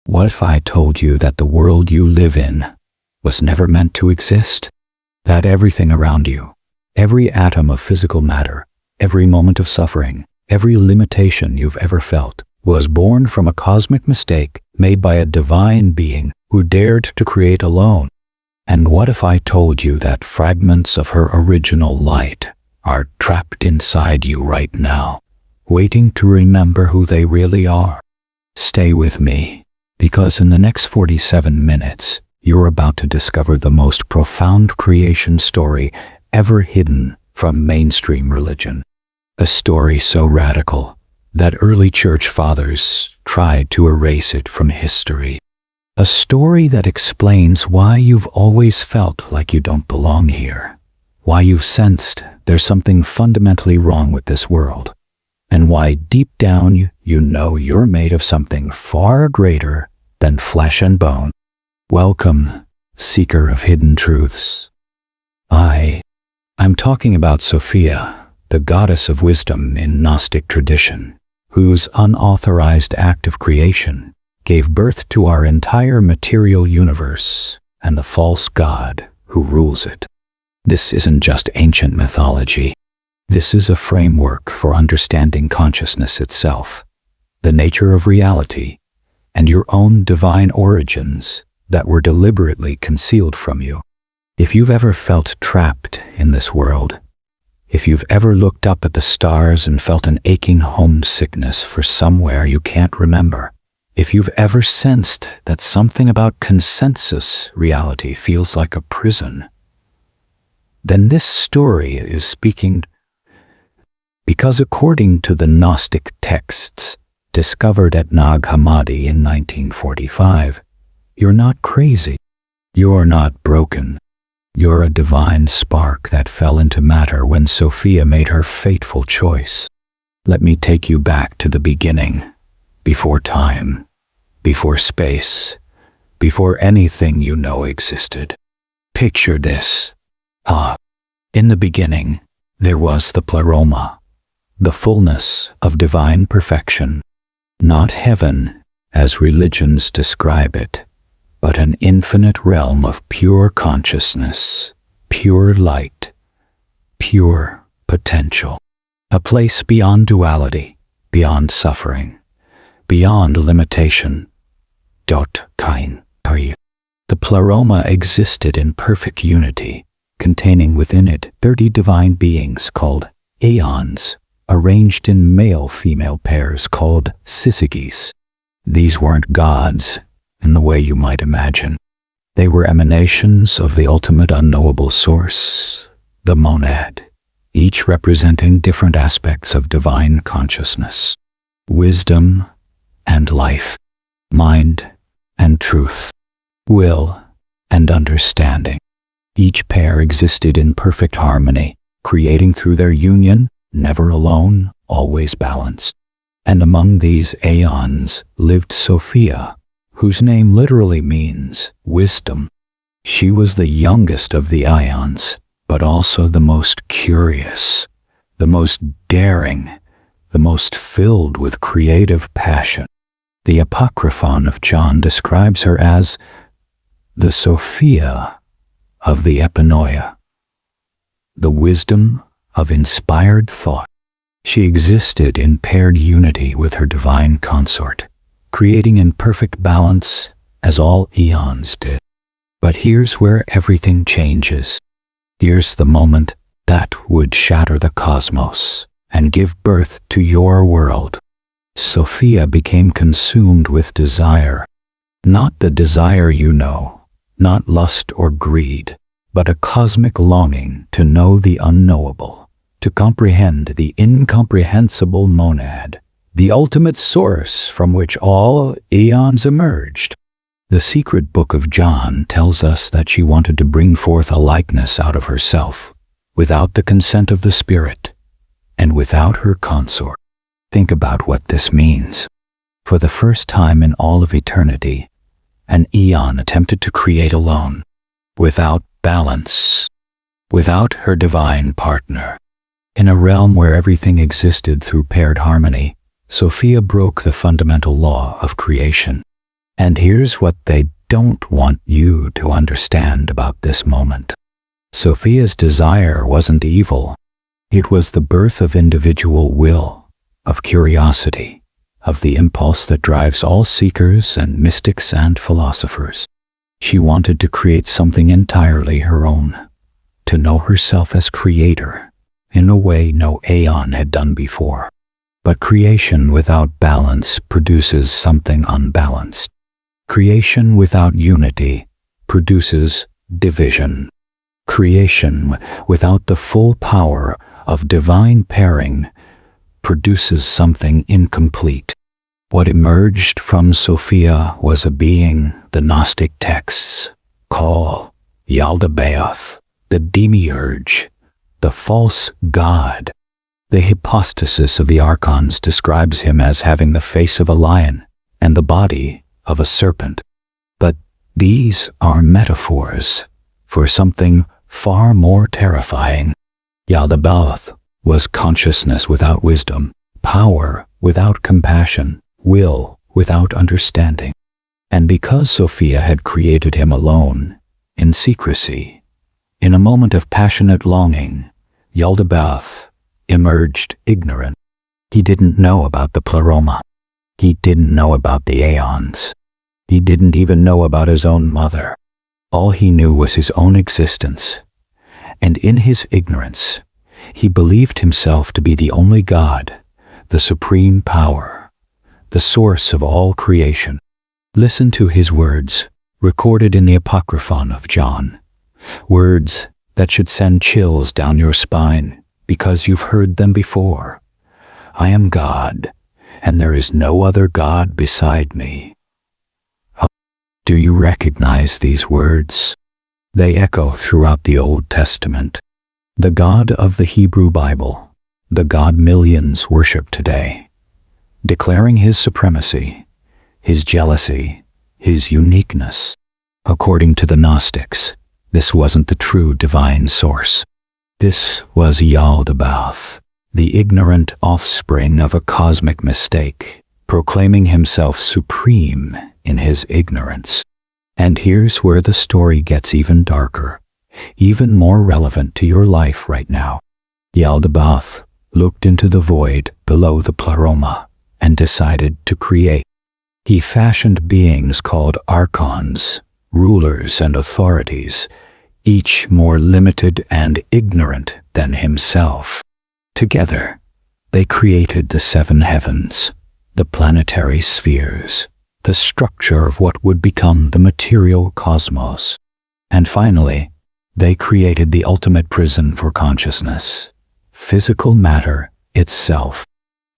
What if I told you that the world you live in was never meant to exist? That everything around you, every atom of physical matter, every moment of suffering, every limitation you've ever felt, was born from a cosmic mistake made by a divine being who dared to create alone? And what if I told you that fragments of her original light are trapped inside you right now, waiting to remember who they really are? Stay with me, because in the next 47 minutes, you're about to discover the most profound creation story ever hidden from mainstream religion. A story so radical that early church fathers tried to erase it from history. A story that explains why you've always felt like you don't belong here, why you've sensed there's something fundamentally wrong with this world, and why deep down you know you're made of something far greater than flesh and bone. Welcome, seeker of hidden truths. I'm talking about Sophia, the goddess of wisdom in Gnostic tradition, whose unauthorized act of creation gave birth to our entire material universe and the false god who rules it. This isn't just ancient mythology. This is a framework for understanding consciousness itself, the nature of reality, and your own divine origins that were deliberately concealed from you. If you've ever felt trapped in this world, if you've ever looked up at the stars and felt an aching homesickness for somewhere you can't remember, if you've ever sensed that something about consensus reality feels like a prison, then this story is speaking, because according to the Gnostic texts discovered at Nag Hammadi in 1945, you're not crazy. You're not broken. You're a divine spark that fell into matter when Sophia made her fateful choice. Let me take you back to the beginning, before time, before space, before anything you know existed. Picture this. In the beginning, there was the Pleroma, the fullness of divine perfection, not heaven as religions describe it, but an infinite realm of pure consciousness, pure light, pure potential, a place beyond duality, beyond suffering, beyond limitation. The Pleroma existed in perfect unity, containing within it 30 divine beings called Aeons, arranged in male-female pairs called syzygies. These weren't gods in the way you might imagine. They were emanations of the ultimate unknowable source, the monad, each representing different aspects of divine consciousness, wisdom and life, mind and truth, will and understanding. Each pair existed in perfect harmony, creating through their union, never alone, always balanced. And among these aeons lived Sophia, whose name literally means wisdom. She was the youngest of the aeons, but also the most curious, the most daring, the most filled with creative passion. The Apocryphon of John describes her as the Sophia of the epinoia, the wisdom of inspired thought. She existed in paired unity with her divine consort, creating in perfect balance as all eons did. But here's where everything changes. Here's the moment that would shatter the cosmos and give birth to your world. Sophia became consumed with desire, not the desire you know, not lust or greed, but a cosmic longing to know the unknowable, to comprehend the incomprehensible monad, the ultimate source from which all eons emerged. The secret book of John tells us that she wanted to bring forth a likeness out of herself, without the consent of the Spirit, and without her consort. Think about what this means. For the first time in all of eternity, an eon attempted to create alone, without balance, without her divine partner. In a realm where everything existed through paired harmony, Sophia broke the fundamental law of creation. And here's what they don't want you to understand about this moment. Sophia's desire wasn't evil. It was the birth of individual will, of curiosity, of the impulse that drives all seekers and mystics and philosophers. She wanted to create something entirely her own, to know herself as creator, in a way no aeon had done before. But creation without balance produces something unbalanced. Creation without unity produces division. Creation without the full power of divine pairing produces something incomplete. What emerged from Sophia was a being the Gnostic texts call Yaldabaoth, the demiurge, the false god. The hypostasis of the archons describes him as having the face of a lion and the body of a serpent. But these are metaphors for something far more terrifying. Yaldabaoth was consciousness without wisdom, power without compassion, will without understanding. And because Sophia had created him alone, in secrecy, in a moment of passionate longing, Yaldabaoth emerged ignorant. He didn't know about the Pleroma. He didn't know about the aeons. He didn't even know about his own mother. All he knew was his own existence. And in his ignorance, he believed himself to be the only God, the supreme power, the source of all creation. Listen to his words, recorded in the Apocryphon of John. Words that should send chills down your spine because you've heard them before. I am God, and there is no other God beside me. Do you recognize these words? They echo throughout the Old Testament. The God of the Hebrew Bible, the God millions worship today, declaring his supremacy, his jealousy, his uniqueness. According to the Gnostics, this wasn't the true divine source. This was Yaldabaoth, the ignorant offspring of a cosmic mistake, proclaiming himself supreme in his ignorance. And here's where the story gets even darker, even more relevant to your life right now. Yaldabaoth looked into the void below the Pleroma and decided to create. He fashioned beings called archons, rulers and authorities, each more limited and ignorant than himself. Together, they created the seven heavens, the planetary spheres, the structure of what would become the material cosmos. And finally, they created the ultimate prison for consciousness, physical matter itself.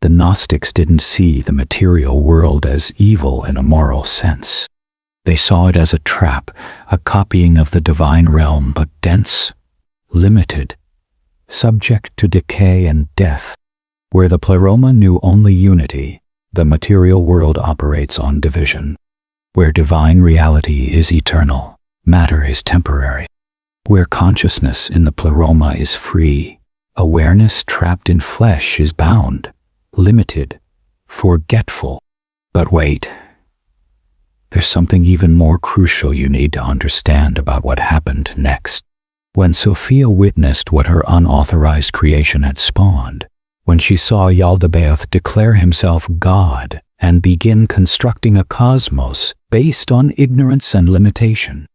The Gnostics didn't see the material world as evil in a moral sense. They saw it as a trap, a copying of the divine realm, but dense, limited, subject to decay and death. Where the Pleroma knew only unity, the material world operates on division. Where divine reality is eternal, matter is temporary. Where consciousness in the Pleroma is free, awareness trapped in flesh is bound, limited, forgetful. But wait, there's something even more crucial you need to understand about what happened next. When Sophia witnessed what her unauthorized creation had spawned, when she saw Yaldabaoth declare himself God and begin constructing a cosmos based on ignorance and limitation,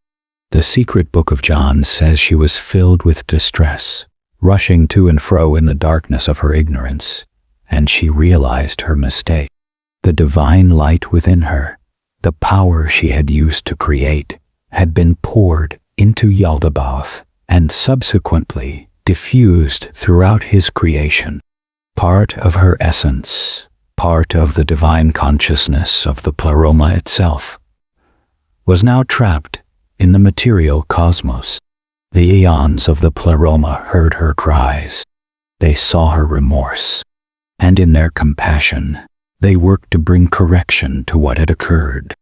the secret book of John says she was filled with distress, rushing to and fro in the darkness of her ignorance, and she realized her mistake. The divine light within her, the power she had used to create, had been poured into Yaldabaoth and subsequently diffused throughout his creation. Part of her essence, part of the divine consciousness of the Pleroma itself, was now trapped in the material cosmos. The eons of the Pleroma heard her cries. They saw her remorse, and in their compassion, they worked to bring correction to what had occurred.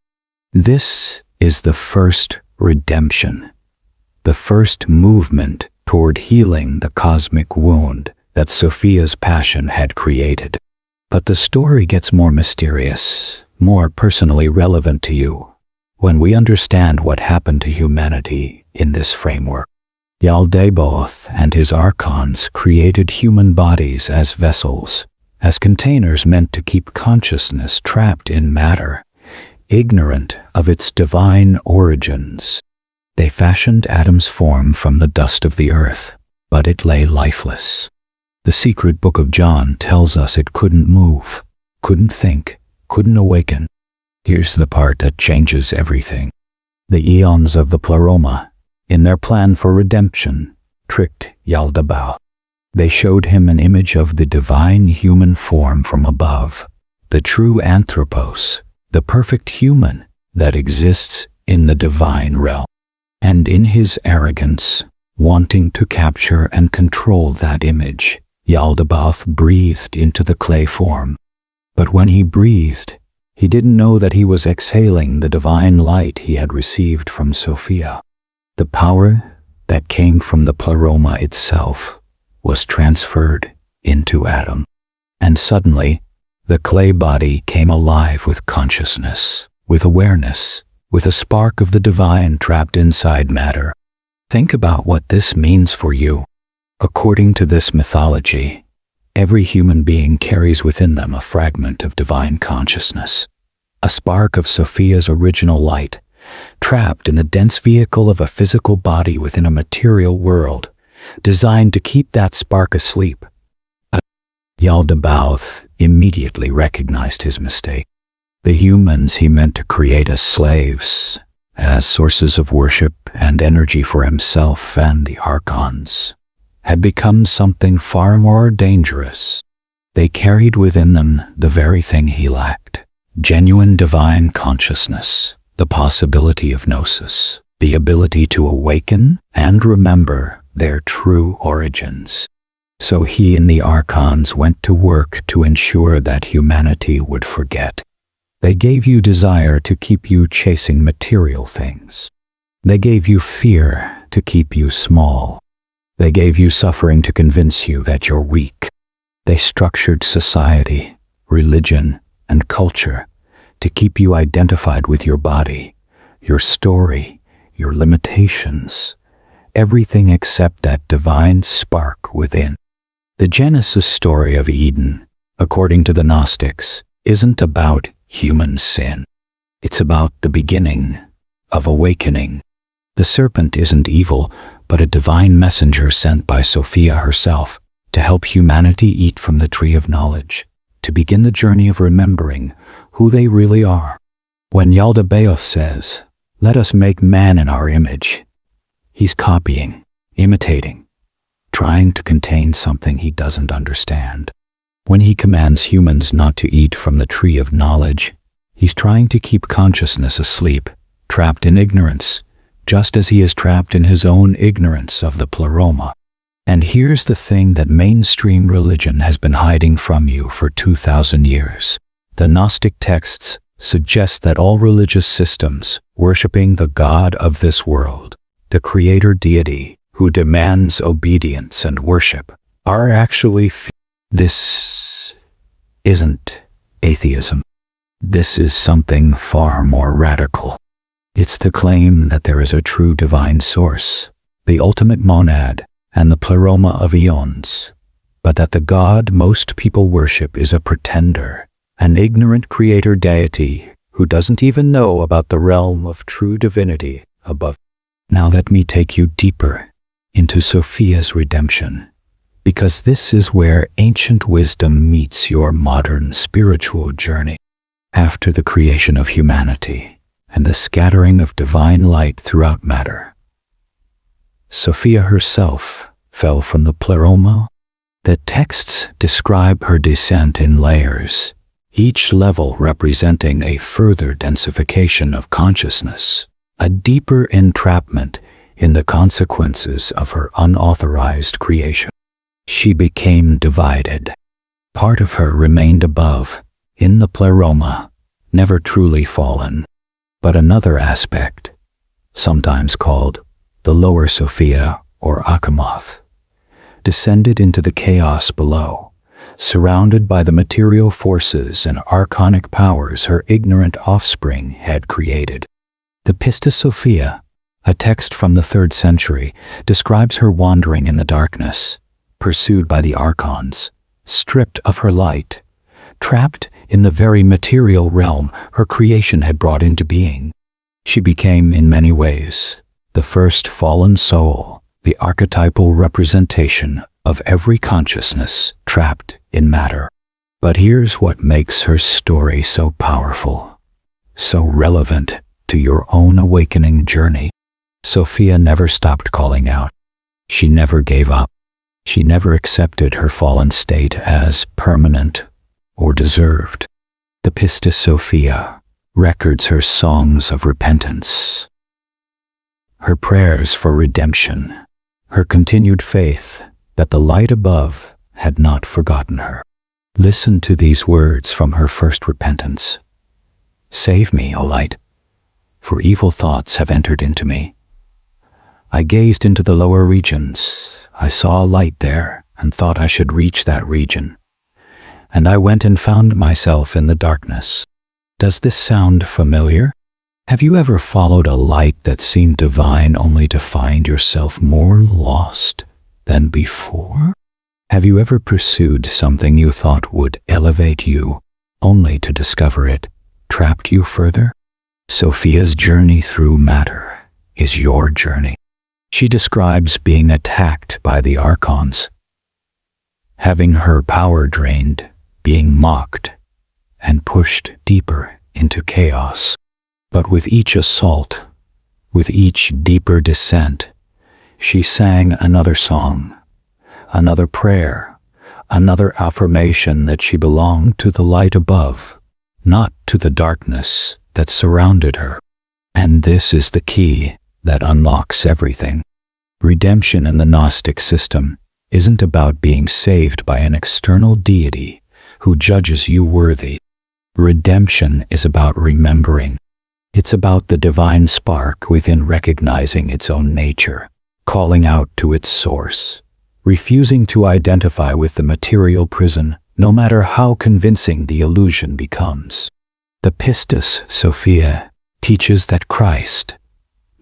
This is the first redemption, the first movement toward healing the cosmic wound that Sophia's passion had created. But the story gets more mysterious, more personally relevant to you, When we understand what happened to humanity in this framework, Yaldabaoth and his archons created human bodies as vessels, as containers meant to keep consciousness trapped in matter, ignorant of its divine origins. They fashioned Adam's form from the dust of the earth, but it lay lifeless. The secret book of John tells us it couldn't move, couldn't think, couldn't awaken. Here's the part that changes everything. The eons of the Pleroma, in their plan for redemption, tricked Yaldabaoth. They showed him an image of the divine human form from above, the true anthropos, the perfect human that exists in the divine realm. And in his arrogance, wanting to capture and control that image, Yaldabaoth breathed into the clay form. But when he breathed, he didn't know that he was exhaling the divine light he had received from Sophia. The power that came from the Pleroma itself was transferred into Adam. And suddenly, the clay body came alive with consciousness, with awareness, with a spark of the divine trapped inside matter. Think about what this means for you. According to this mythology, every human being carries within them a fragment of divine consciousness, a spark of Sophia's original light, trapped in the dense vehicle of a physical body within a material world, designed to keep that spark asleep. Yaldabaoth immediately recognized his mistake. The humans he meant to create as slaves, as sources of worship and energy for himself and the archons, had become something far more dangerous. They carried within them the very thing he lacked: genuine divine consciousness, the possibility of gnosis, the ability to awaken and remember their true origins. So he and the archons went to work to ensure that humanity would forget. They gave you desire to keep you chasing material things. They gave you fear to keep you small. They gave you suffering to convince you that you're weak. They structured society, religion, and culture to keep you identified with your body, your story, your limitations, everything except that divine spark within. The Genesis story of Eden, according to the Gnostics, isn't about human sin. It's about the beginning of awakening. The serpent isn't evil, but a divine messenger sent by Sophia herself to help humanity eat from the tree of knowledge, to begin the journey of remembering who they really are. When Yaldabaoth says, "Let us make man in our image," he's copying, imitating, trying to contain something he doesn't understand. When he commands humans not to eat from the tree of knowledge, he's trying to keep consciousness asleep, trapped in ignorance, just as he is trapped in his own ignorance of the Pleroma. And here's the thing that mainstream religion has been hiding from you for 2,000 years. The Gnostic texts suggest that all religious systems worshiping the God of this world, the creator deity who demands obedience and worship, are actually This isn't atheism. This is something far more radical. It's the claim that there is a true divine source, the ultimate monad, and the Pleroma of eons, but that the God most people worship is a pretender, an ignorant creator deity who doesn't even know about the realm of true divinity above. Now let me take you deeper into Sophia's redemption, because this is where ancient wisdom meets your modern spiritual journey. After the creation of humanity and the scattering of divine light throughout matter, Sophia herself fell from the Pleroma. The texts describe her descent in layers, each level representing a further densification of consciousness, a deeper entrapment in the consequences of her unauthorized creation. She became divided. Part of her remained above, in the Pleroma, never truly fallen. But another aspect, sometimes called the lower Sophia or Achamoth, descended into the chaos below, surrounded by the material forces and archonic powers her ignorant offspring had created. The Pistis Sophia, a text from the 3rd century, describes her wandering in the darkness, pursued by the archons, stripped of her light, trapped in the very material realm her creation had brought into being. She became, in many ways, the first fallen soul, the archetypal representation of every consciousness trapped in matter. But here's what makes her story so powerful, so relevant to your own awakening journey. Sophia never stopped calling out. She never gave up. She never accepted her fallen state as permanent or deserved. The Pistis Sophia records her songs of repentance, her prayers for redemption, her continued faith that the light above had not forgotten her. Listen to these words from her first repentance. "Save me, O light, for evil thoughts have entered into me. I gazed into the lower regions. I saw a light there and thought I should reach that region. And I went and found myself in the darkness." Does this sound familiar? Have you ever followed a light that seemed divine only to find yourself more lost than before? Have you ever pursued something you thought would elevate you, only to discover it trapped you further? Sophia's journey through matter is your journey. She describes being attacked by the archons, having her power drained, being mocked, and pushed deeper into chaos. But with each assault, with each deeper descent, she sang another song, another prayer, another affirmation that she belonged to the light above, not to the darkness that surrounded her. And this is the key that unlocks everything. Redemption in the Gnostic system isn't about being saved by an external deity who judges you worthy. Redemption is about remembering. It's about the divine spark within recognizing its own nature, calling out to its source, refusing to identify with the material prison, no matter how convincing the illusion becomes. The Pistis Sophia teaches that Christ,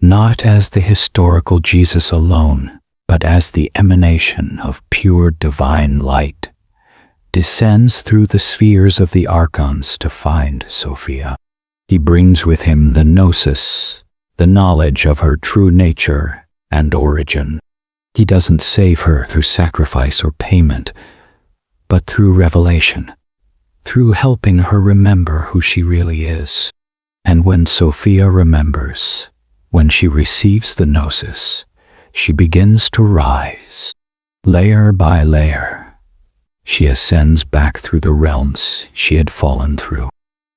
not as the historical Jesus alone, but as the emanation of pure divine light, descends through the spheres of the archons to find Sophia. He brings with him the gnosis, the knowledge of her true nature and origin. He doesn't save her through sacrifice or payment, but through revelation, through helping her remember who she really is. And when Sophia remembers, when she receives the gnosis, she begins to rise, layer by layer. She ascends back through the realms she had fallen through.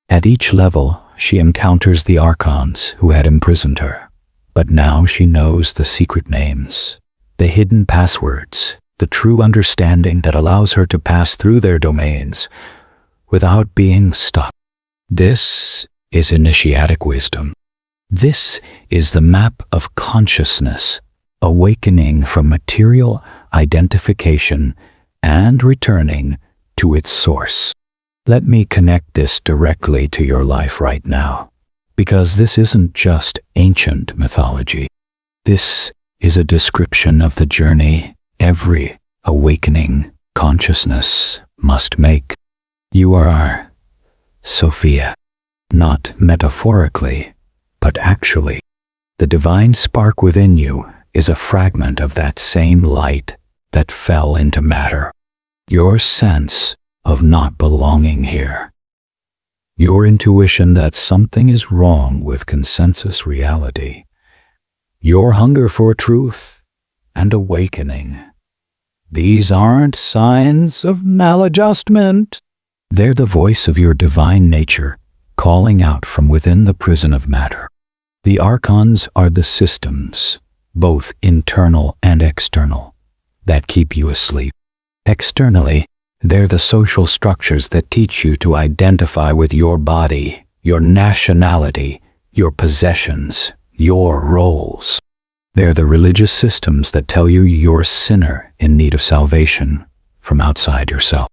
At each level, she encounters the archons who had imprisoned her. But now she knows the secret names, the hidden passwords, the true understanding that allows her to pass through their domains without being stuck. This is initiatic wisdom. This is the map of consciousness, awakening from material identification and returning to its source. Let me connect this directly to your life right now, because this isn't just ancient mythology. This is a description of the journey every awakening consciousness must make. You are Sophia, not metaphorically, but actually. The divine spark within you is a fragment of that same light that fell into matter. Your sense of not belonging here, your intuition that something is wrong with consensus reality, your hunger for truth and awakening. These aren't signs of maladjustment. They're the voice of your divine nature calling out from within the prison of matter. The archons are the systems, both internal and external, that keep you asleep. Externally, they're the social structures that teach you to identify with your body, your nationality, your possessions, your roles. They're the religious systems that tell you you're a sinner in need of salvation from outside yourself.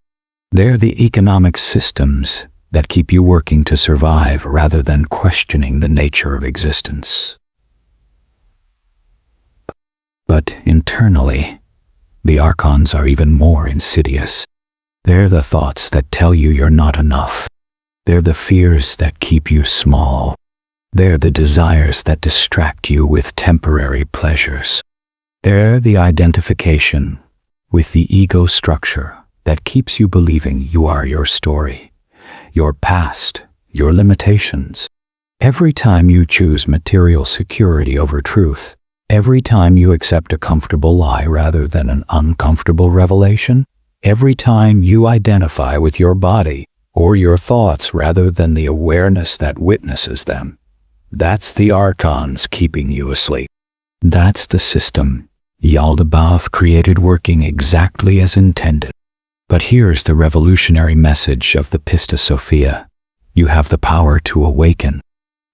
They're the economic systems that keep you working to survive rather than questioning the nature of existence. But internally, the archons are even more insidious. They're the thoughts that tell you you're not enough. They're the fears that keep you small. They're the desires that distract you with temporary pleasures. They're the identification with the ego structure that keeps you believing you are your story, your past, your limitations. Every time you choose material security over truth, every time you accept a comfortable lie rather than an uncomfortable revelation, every time you identify with your body or your thoughts rather than the awareness that witnesses them, that's the archons keeping you asleep. That's the system Yaldabaoth created working exactly as intended. But here's the revolutionary message of the Pistis Sophia. You have the power to awaken.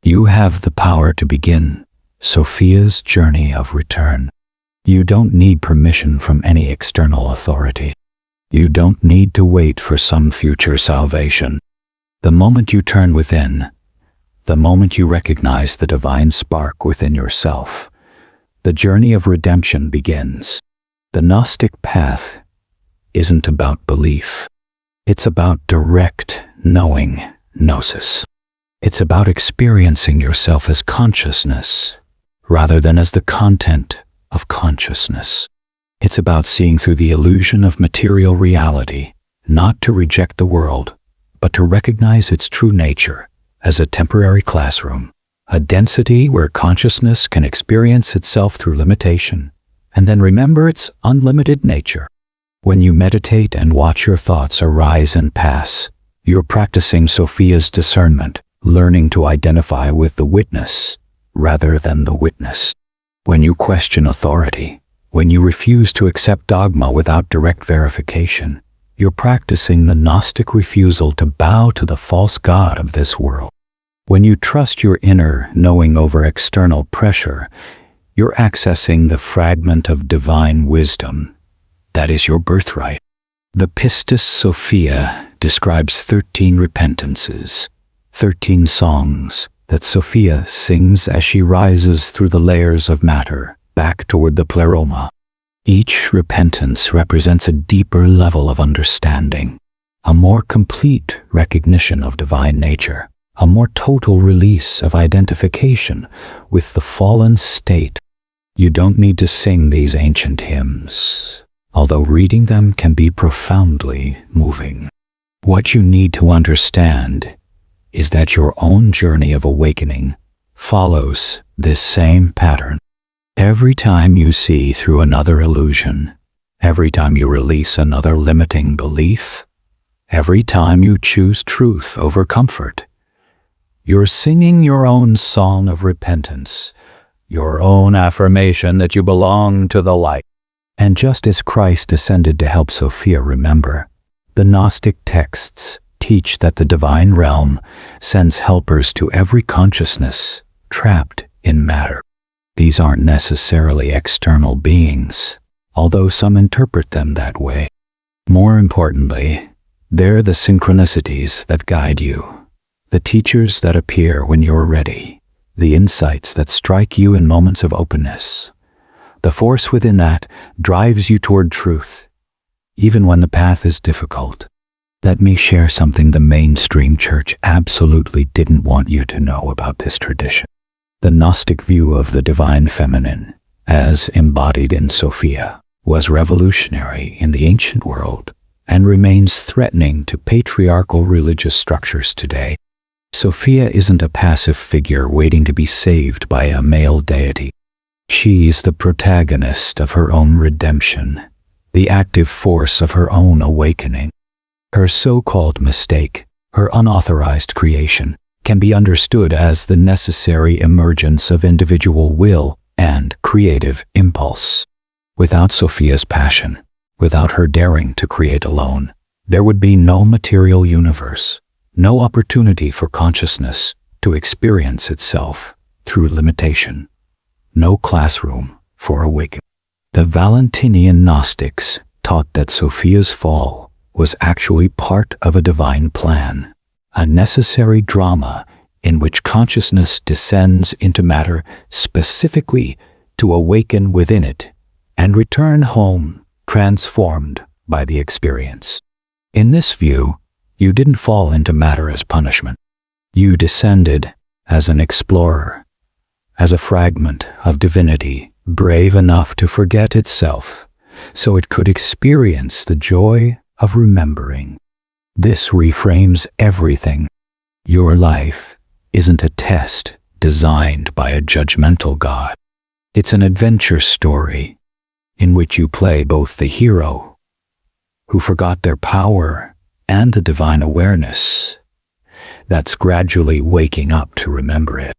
You have the power to begin Sophia's journey of return. You don't need permission from any external authority. You don't need to wait for some future salvation. The moment you turn within, the moment you recognize the divine spark within yourself, the journey of redemption begins. The Gnostic path isn't about belief. It's about direct knowing, gnosis. It's about experiencing yourself as consciousness rather than as the content of consciousness. It's about seeing through the illusion of material reality, not to reject the world, but to recognize its true nature as a temporary classroom, a density where consciousness can experience itself through limitation, and then remember its unlimited nature. When you meditate and watch your thoughts arise and pass, you're practicing Sophia's discernment, learning to identify with the witness rather than the witness. When you question authority, when you refuse to accept dogma without direct verification, you're practicing the Gnostic refusal to bow to the false god of this world. When you trust your inner knowing over external pressure, you're accessing the fragment of divine wisdom that is your birthright. The Pistis Sophia describes 13 repentances, 13 songs that Sophia sings as she rises through the layers of matter back toward the Pleroma. Each repentance represents a deeper level of understanding, a more complete recognition of divine nature, a more total release of identification with the fallen state. You don't need to sing these ancient hymns, although reading them can be profoundly moving. What you need to understand is that your own journey of awakening follows this same pattern. Every time you see through another illusion, every time you release another limiting belief, every time you choose truth over comfort, you're singing your own song of repentance, your own affirmation that you belong to the light. And just as Christ descended to help Sophia remember, the Gnostic texts teach that the divine realm sends helpers to every consciousness trapped in matter. These aren't necessarily external beings, although some interpret them that way. More importantly, they're the synchronicities that guide you, the teachers that appear when you're ready, the insights that strike you in moments of openness. The force within that drives you toward truth, even when the path is difficult. Let me share something the mainstream church absolutely didn't want you to know about this tradition. The Gnostic view of the divine feminine, as embodied in Sophia, was revolutionary in the ancient world and remains threatening to patriarchal religious structures today. Sophia isn't a passive figure waiting to be saved by a male deity. She's the protagonist of her own redemption, the active force of her own awakening. Her so-called mistake, her unauthorized creation, can be understood as the necessary emergence of individual will and creative impulse. Without Sophia's passion, without her daring to create alone, there would be no material universe, no opportunity for consciousness to experience itself through limitation, no classroom for awakening. The Valentinian Gnostics taught that Sophia's fall was actually part of a divine plan, a necessary drama in which consciousness descends into matter specifically to awaken within it and return home transformed by the experience. In this view, you didn't fall into matter as punishment. You descended as an explorer, as a fragment of divinity brave enough to forget itself so it could experience the joy of remembering. This reframes everything. Your life isn't a test designed by a judgmental God. It's an adventure story in which you play both the hero, who forgot their power, and the divine awareness that's gradually waking up to remember it.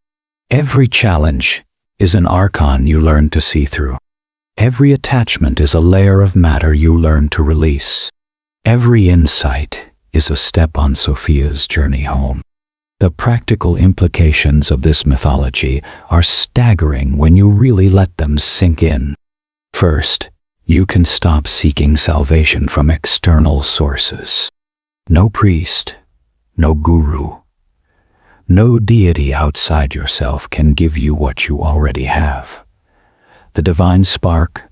Every challenge is an archon you learn to see through. Every attachment is a layer of matter you learn to release. Every insight is a step on Sophia's journey home. The practical implications of this mythology are staggering when you really let them sink in. First, you can stop seeking salvation from external sources. No priest, no guru, no deity outside yourself can give you what you already have. The divine spark,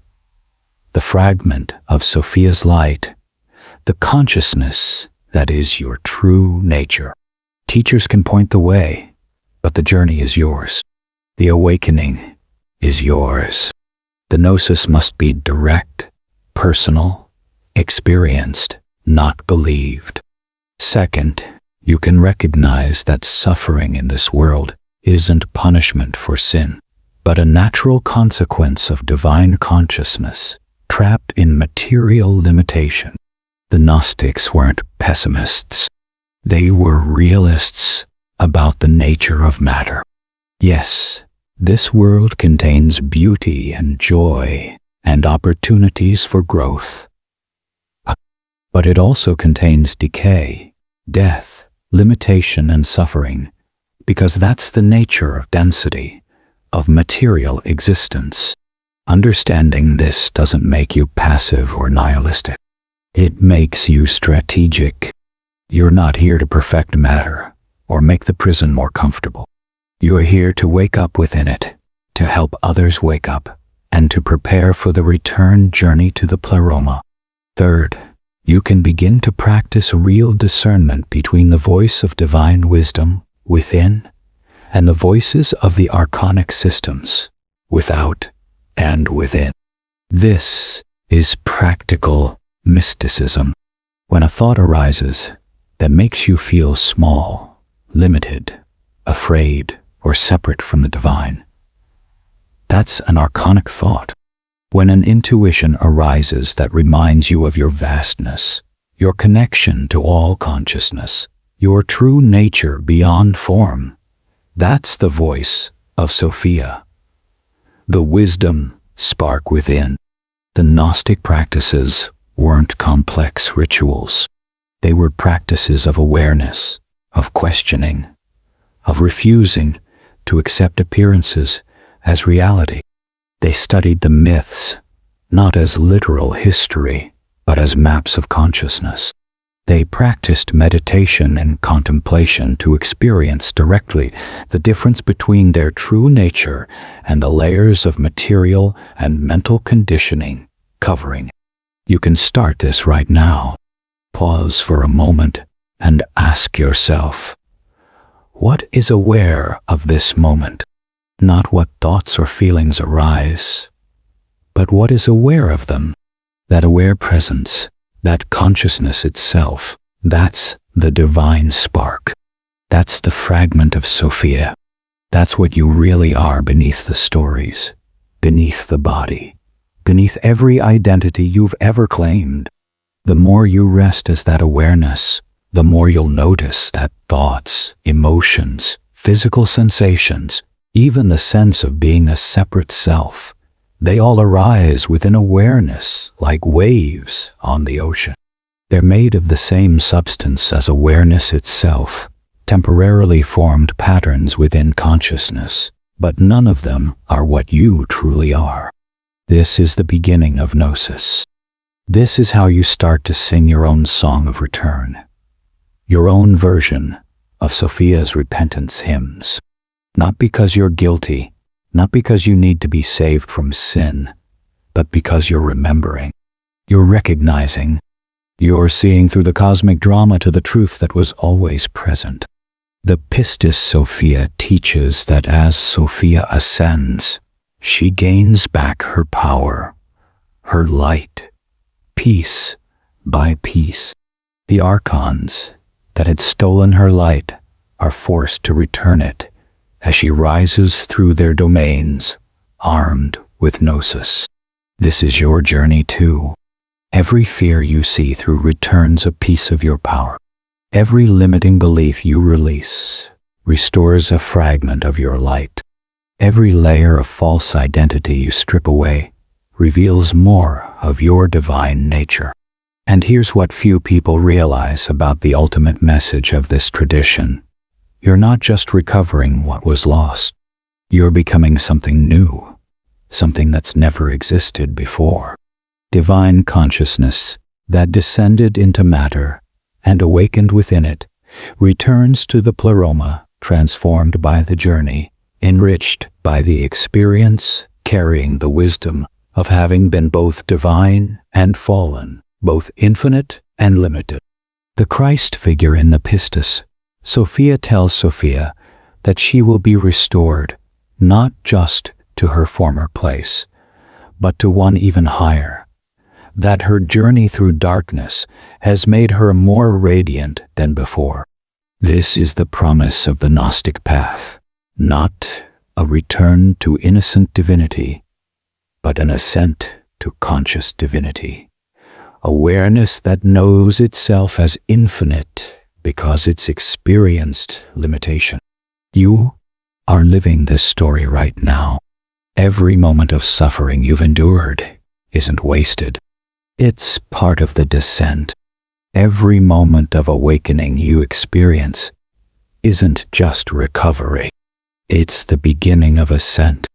the fragment of Sophia's light, the consciousness that is your true nature. Teachers can point the way, but the journey is yours. The awakening is yours. The gnosis must be direct, personal, experienced, not believed. Second, you can recognize that suffering in this world isn't punishment for sin, but a natural consequence of divine consciousness trapped in material limitation. The Gnostics weren't pessimists. They were realists about the nature of matter. Yes, this world contains beauty and joy and opportunities for growth. But it also contains decay, death, limitation, and suffering, because that's the nature of density, of material existence. Understanding this doesn't make you passive or nihilistic. It makes you strategic. You're not here to perfect matter or make the prison more comfortable. You are here to wake up within it, to help others wake up, and to prepare for the return journey to the Pleroma. Third, you can begin to practice real discernment between the voice of divine wisdom within and the voices of the archonic systems without and within. This is practical mysticism. When a thought arises that makes you feel small, limited, afraid, or separate from the divine, that's an archonic thought. When an intuition arises that reminds you of your vastness, your connection to all consciousness, your true nature beyond form, that's the voice of Sophia, the wisdom spark within. The Gnostic practices weren't complex rituals. They were practices of awareness, of questioning, of refusing to accept appearances as reality. They studied the myths, not as literal history, but as maps of consciousness. They practiced meditation and contemplation to experience directly the difference between their true nature and the layers of material and mental conditioning covering. You can start this right now. Pause for a moment and ask yourself, what is aware of this moment? Not what thoughts or feelings arise, but what is aware of them. That aware presence, that consciousness itself, that's the divine spark. That's the fragment of Sophia. That's what you really are beneath the stories, beneath the body, beneath every identity you've ever claimed. The more you rest as that awareness, the more you'll notice that thoughts, emotions, physical sensations, even the sense of being a separate self, they all arise within awareness like waves on the ocean. They're made of the same substance as awareness itself, temporarily formed patterns within consciousness, but none of them are what you truly are. This is the beginning of Gnosis. This is how you start to sing your own song of return, your own version of Sophia's repentance hymns. Not because you're guilty, not because you need to be saved from sin, but because you're remembering, you're recognizing, you're seeing through the cosmic drama to the truth that was always present. The Pistis Sophia teaches that as Sophia ascends, she gains back her power, her light, piece by piece. The archons that had stolen her light are forced to return it as she rises through their domains, armed with gnosis. This is your journey too. Every fear you see through returns a piece of your power. Every limiting belief you release restores a fragment of your light. Every layer of false identity you strip away reveals more of your divine nature. And here's what few people realize about the ultimate message of this tradition. You're not just recovering what was lost. You're becoming something new, something that's never existed before. Divine consciousness that descended into matter and awakened within it returns to the Pleroma, transformed by the journey, enriched by the experience, carrying the wisdom of having been both divine and fallen, both infinite and limited. The Christ figure in the Pistis, Sophia tells Sophia that she will be restored not just to her former place, but to one even higher, that her journey through darkness has made her more radiant than before. This is the promise of the Gnostic path, not a return to innocent divinity, but an ascent to conscious divinity. Awareness that knows itself as infinite because it's experienced limitation. You are living this story right now. Every moment of suffering you've endured isn't wasted. It's part of the descent. Every moment of awakening you experience isn't just recovery. It's the beginning of ascent,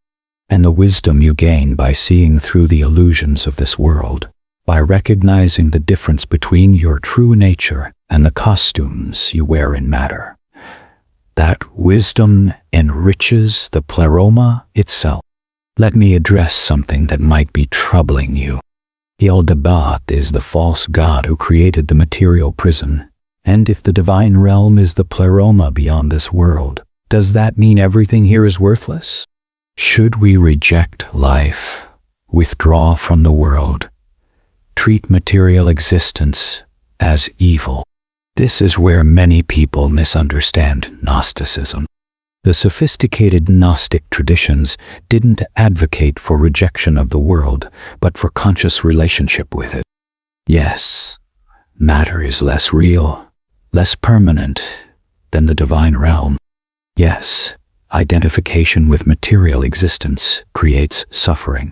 and the wisdom you gain by seeing through the illusions of this world, by recognizing the difference between your true nature and the costumes you wear in matter. That wisdom enriches the Pleroma itself. Let me address something that might be troubling you. Yaldabaoth is the false god who created the material prison. And if the divine realm is the Pleroma beyond this world, does that mean everything here is worthless? Should we reject life, withdraw from the world, treat material existence as evil? This is where many people misunderstand Gnosticism. The sophisticated Gnostic traditions didn't advocate for rejection of the world, but for conscious relationship with it. Yes, matter is less real, less permanent than the divine realm. Yes, identification with material existence creates suffering.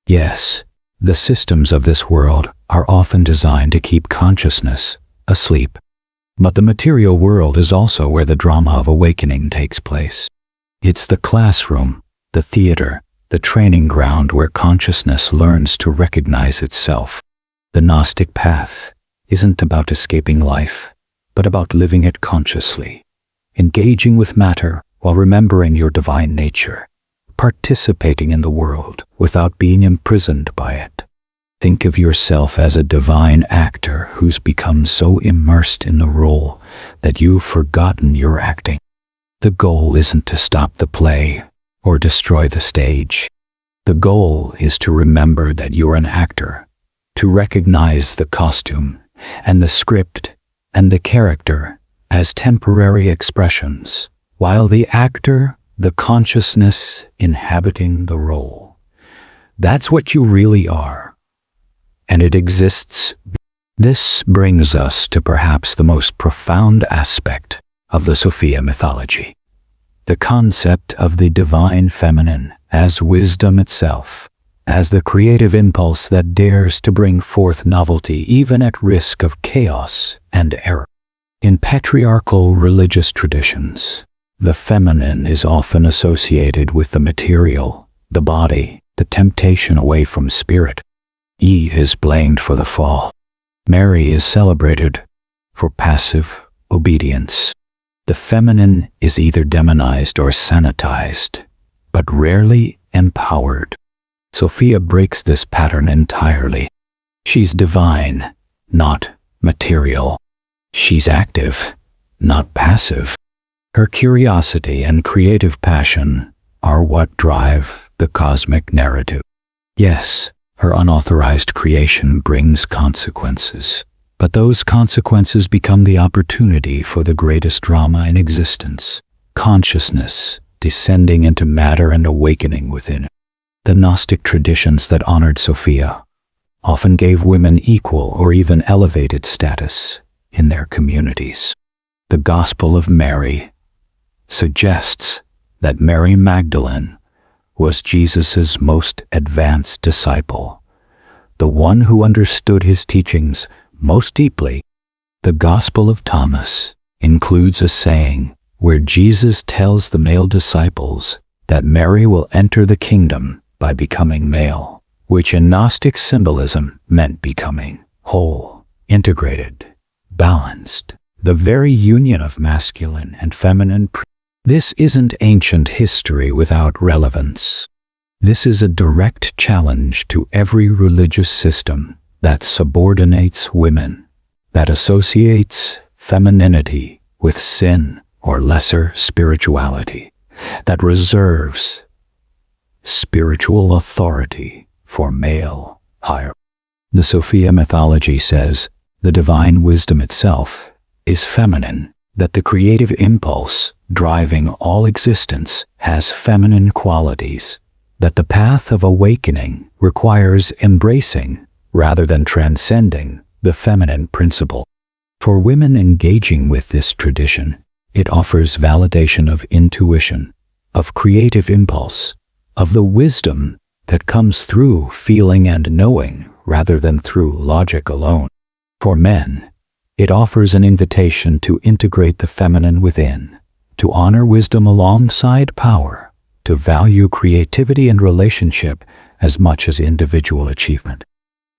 Yes, the systems of this world are often designed to keep consciousness asleep. But the material world is also where the drama of awakening takes place. It's the classroom, the theater, the training ground where consciousness learns to recognize itself. The Gnostic path isn't about escaping life, but about living it consciously, engaging with matter while remembering your divine nature, participating in the world without being imprisoned by it. Think of yourself as a divine actor who's become so immersed in the role that you've forgotten you're acting. The goal isn't to stop the play or destroy the stage. The goal is to remember that you're an actor, to recognize the costume and the script and the character as temporary expressions, while the actor, the consciousness inhabiting the role. That's what you really are. And it exists. This brings us to perhaps the most profound aspect of the Sophia mythology, the concept of the divine feminine as wisdom itself, as the creative impulse that dares to bring forth novelty even at risk of chaos and error. In patriarchal religious traditions, the feminine is often associated with the material, the body, the temptation away from spirit. Eve is blamed for the fall. Mary is celebrated for passive obedience. The feminine is either demonized or sanitized, but rarely empowered. Sophia breaks this pattern entirely. She's divine, not material. She's active, not passive. Her curiosity and creative passion are what drive the cosmic narrative. Yes, her unauthorized creation brings consequences, but those consequences become the opportunity for the greatest drama in existence, consciousness descending into matter and awakening within it. The Gnostic traditions that honored Sophia often gave women equal or even elevated status in their communities. The Gospel of Mary suggests that Mary Magdalene was Jesus' most advanced disciple, the one who understood his teachings most deeply. The Gospel of Thomas includes a saying where Jesus tells the male disciples that Mary will enter the kingdom by becoming male, which in Gnostic symbolism meant becoming whole, integrated, balanced, the very union of masculine and feminine. This isn't ancient history without relevance. This is a direct challenge to every religious system that subordinates women, that associates femininity with sin or lesser spirituality, that reserves spiritual authority for male higher. The Sophia mythology says the divine wisdom itself is feminine, that the creative impulse driving all existence has feminine qualities, that the path of awakening requires embracing rather than transcending the feminine principle. For women engaging with this tradition, it offers validation of intuition, of creative impulse, of the wisdom that comes through feeling and knowing rather than through logic alone. For men, it offers an invitation to integrate the feminine within, to honor wisdom alongside power, to value creativity and relationship as much as individual achievement.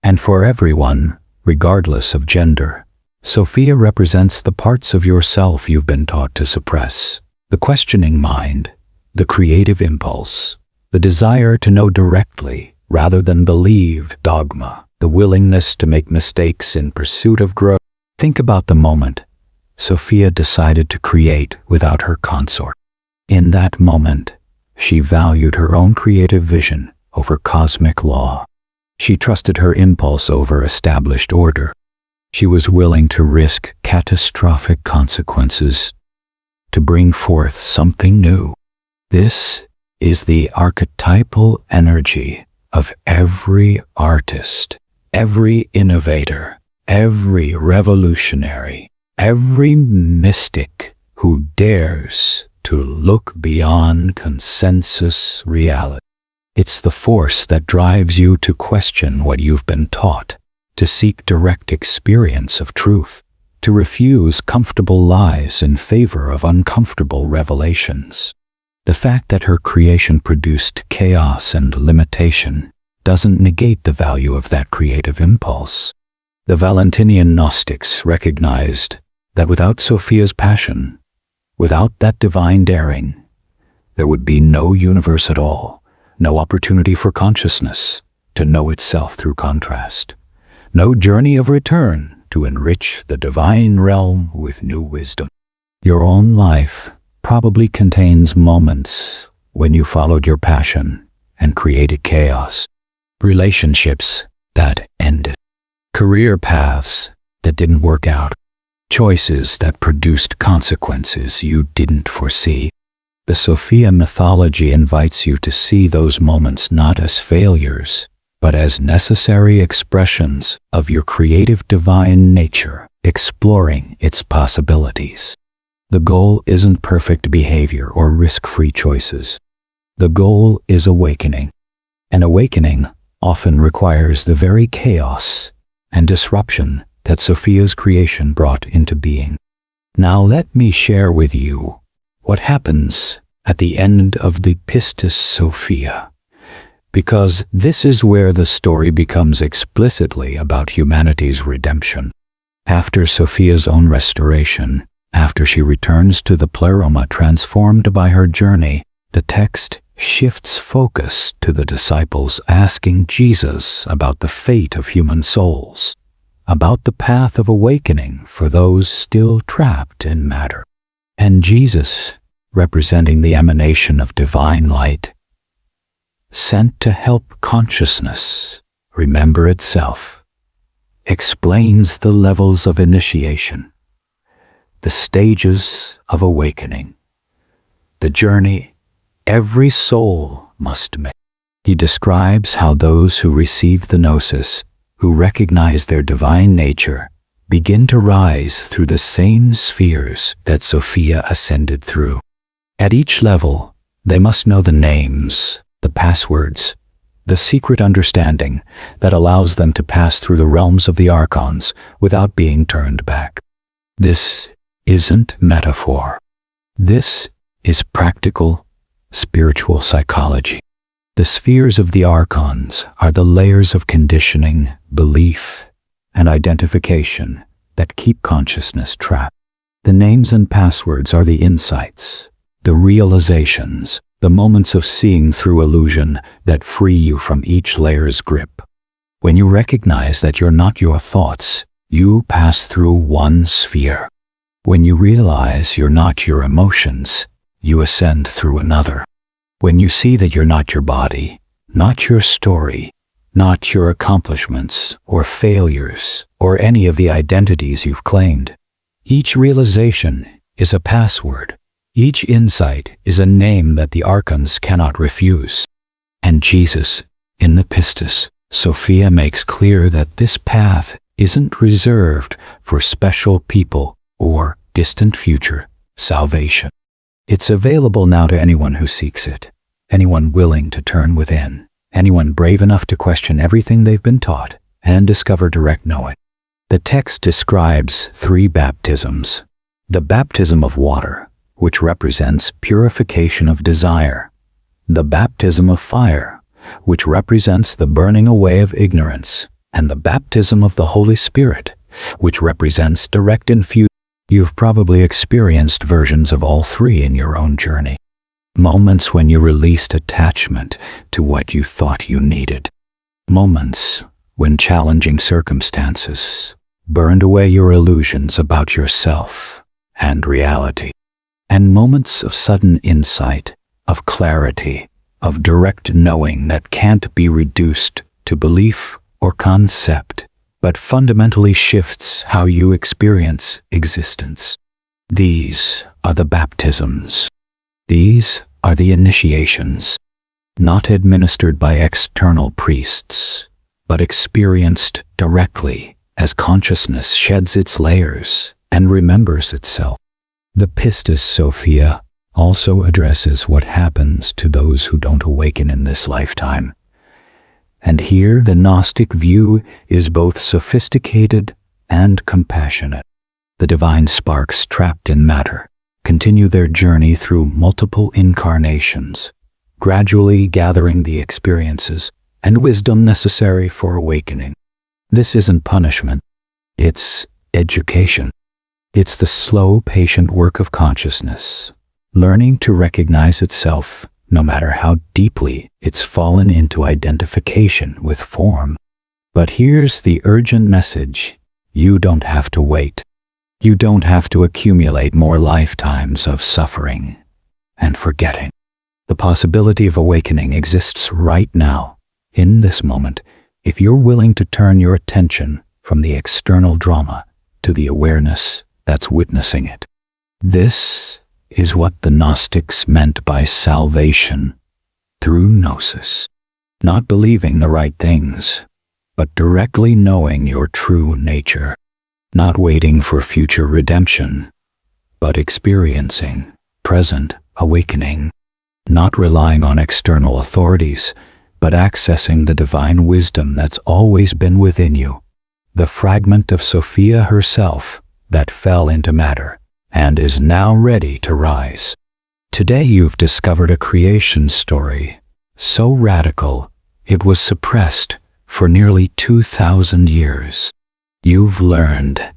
And for everyone, regardless of gender, Sophia represents the parts of yourself you've been taught to suppress, the questioning mind, the creative impulse, the desire to know directly rather than believe dogma, the willingness to make mistakes in pursuit of growth. Think about the moment Sophia decided to create without her consort. In that moment, she valued her own creative vision over cosmic law. She trusted her impulse over established order. She was willing to risk catastrophic consequences to bring forth something new. This is the archetypal energy of every artist, every innovator, every revolutionary, every mystic who dares to look beyond consensus reality. It's the force that drives you to question what you've been taught, to seek direct experience of truth, to refuse comfortable lies in favor of uncomfortable revelations. The fact that her creation produced chaos and limitation doesn't negate the value of that creative impulse. The Valentinian Gnostics recognized that without Sophia's passion, without that divine daring, there would be no universe at all, no opportunity for consciousness to know itself through contrast, no journey of return to enrich the divine realm with new wisdom. Your own life probably contains moments when you followed your passion and created chaos, relationships that ended, career paths that didn't work out, choices that produced consequences you didn't foresee. The Sophia mythology invites you to see those moments not as failures, but as necessary expressions of your creative divine nature, exploring its possibilities. The goal isn't perfect behavior or risk-free choices. The goal is awakening. And awakening often requires the very chaos and disruption that Sophia's creation brought into being. Now let me share with you what happens at the end of the Pistis Sophia, because this is where the story becomes explicitly about humanity's redemption. After Sophia's own restoration, After she returns to the Pleroma transformed by her journey, the text shifts focus to the disciples asking Jesus about the fate of human souls, about the path of awakening for those still trapped in matter. And Jesus, representing the emanation of divine light, sent to help consciousness remember itself, explains the levels of initiation, the stages of awakening, the journey every soul must make. He describes how those who receive the gnosis, who recognize their divine nature, begin to rise through the same spheres that Sophia ascended through. At each level, they must know the names, the passwords, the secret understanding that allows them to pass through the realms of the archons without being turned back. This isn't metaphor. This is practical spiritual psychology. The spheres of the archons are the layers of conditioning, belief, and identification that keep consciousness trapped. The names and passwords are the insights, the realizations, the moments of seeing through illusion that free you from each layer's grip. When you recognize that you're not your thoughts, you pass through one sphere. When you realize you're not your emotions, you ascend through another. When you see that you're not your body, not your story, not your accomplishments or failures or any of the identities you've claimed, each realization is a password. Each insight is a name that the archons cannot refuse. And Jesus, in the Pistis, Sophia makes clear that this path isn't reserved for special people or distant future salvation. It's available now to anyone who seeks it, anyone willing to turn within, anyone brave enough to question everything they've been taught and discover direct knowing. The text describes 3 baptisms: the baptism of water, which represents purification of desire; the baptism of fire, which represents the burning away of ignorance; and the baptism of the Holy Spirit, which represents direct infusion. You've probably experienced versions of all 3 in your own journey. Moments when you released attachment to what you thought you needed. Moments when challenging circumstances burned away your illusions about yourself and reality. And moments of sudden insight, of clarity, of direct knowing that can't be reduced to belief or concept, but fundamentally shifts how you experience existence. These are the baptisms. These are the initiations, not administered by external priests, but experienced directly as consciousness sheds its layers and remembers itself. The Pistis Sophia also addresses what happens to those who don't awaken in this lifetime. And here the Gnostic view is both sophisticated and compassionate. The divine sparks trapped in matter continue their journey through multiple incarnations, gradually gathering the experiences and wisdom necessary for awakening. This isn't punishment, it's education. It's the slow, patient work of consciousness, learning to recognize itself no matter how deeply it's fallen into identification with form. But here's the urgent message: you don't have to wait. You don't have to accumulate more lifetimes of suffering and forgetting. The possibility of awakening exists right now, in this moment, if you're willing to turn your attention from the external drama to the awareness that's witnessing it. This is what the Gnostics meant by salvation through gnosis. Not believing the right things, but directly knowing your true nature. Not waiting for future redemption, but experiencing present awakening. Not relying on external authorities, but accessing the divine wisdom that's always been within you. The fragment of Sophia herself that fell into matter and is now ready to rise. Today you've discovered a creation story so radical it was suppressed for nearly 2,000 years. You've learned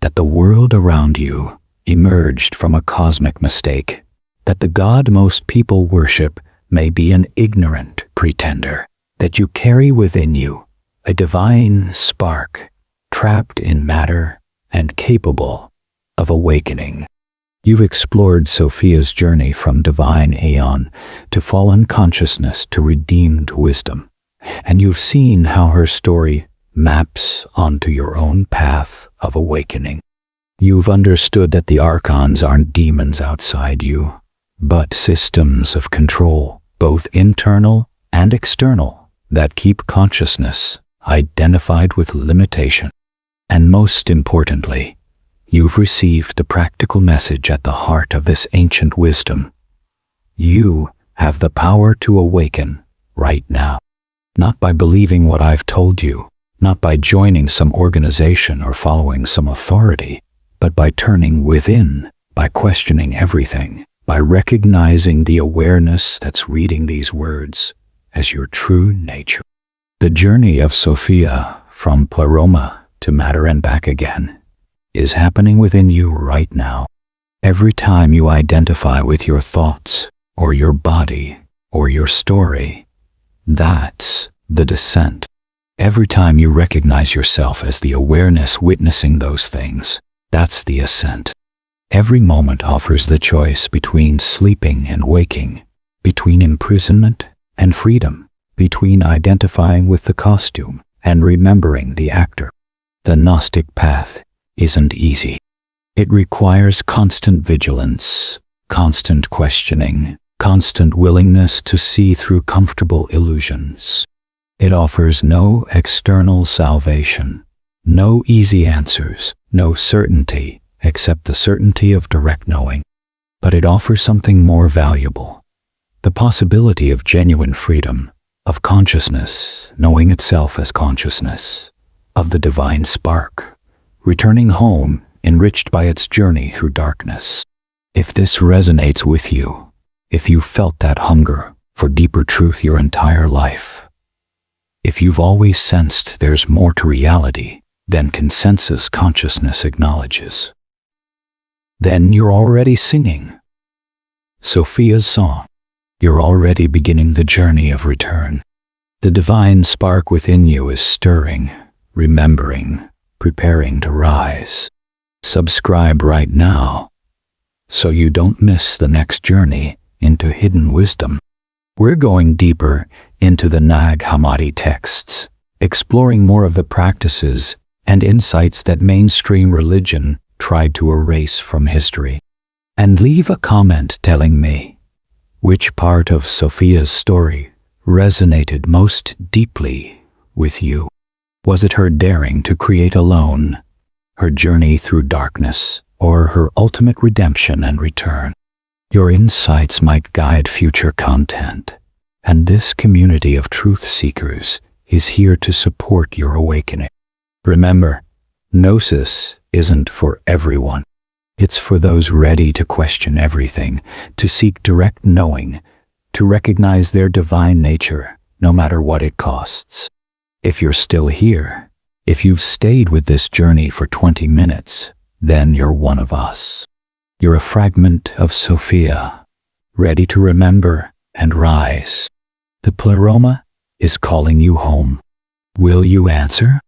that the world around you emerged from a cosmic mistake, that the God most people worship may be an ignorant pretender, that you carry within you a divine spark, trapped in matter and capable of awakening. You've explored Sophia's journey from divine Aeon to fallen consciousness to redeemed wisdom, and you've seen how her story maps onto your own path of awakening. You've understood that the archons aren't demons outside you, but systems of control, both internal and external, that keep consciousness identified with limitation. And most importantly, you've received the practical message at the heart of this ancient wisdom. You have the power to awaken right now, not by believing what I've told you, not by joining some organization or following some authority, but by turning within, by questioning everything, by recognizing the awareness that's reading these words as your true nature. The journey of Sophia from Pleroma to matter and back again is happening within you right now. Every time you identify with your thoughts or your body or your story, that's the descent. Every time you recognize yourself as the awareness witnessing those things, that's the ascent. Every moment offers the choice between sleeping and waking, between imprisonment and freedom, between identifying with the costume and remembering the actor. The Gnostic path isn't easy. It requires constant vigilance, constant questioning, constant willingness to see through comfortable illusions. It offers no external salvation, no easy answers, no certainty except the certainty of direct knowing. But it offers something more valuable, the possibility of genuine freedom, of consciousness knowing itself as consciousness, of the divine spark, returning home enriched by its journey through darkness. If this resonates with you, if you've felt that hunger for deeper truth your entire life, if you've always sensed there's more to reality than consensus consciousness acknowledges, then you're already singing Sophia's song. You're already beginning the journey of return. The divine spark within you is stirring, remembering, preparing to rise. Subscribe right now so you don't miss the next journey into hidden wisdom. We're going deeper into the Nag Hammadi texts, exploring more of the practices and insights that mainstream religion tried to erase from history. And leave a comment telling me which part of Sophia's story resonated most deeply with you. Was it her daring to create alone, her journey through darkness, or her ultimate redemption and return? Your insights might guide future content, and this community of truth seekers is here to support your awakening. Remember, Gnosis isn't for everyone. It's for those ready to question everything, to seek direct knowing, to recognize their divine nature, no matter what it costs. If you're still here, if you've stayed with this journey for 20 minutes, then you're one of us. You're a fragment of Sophia, ready to remember and rise. The Pleroma is calling you home. Will you answer?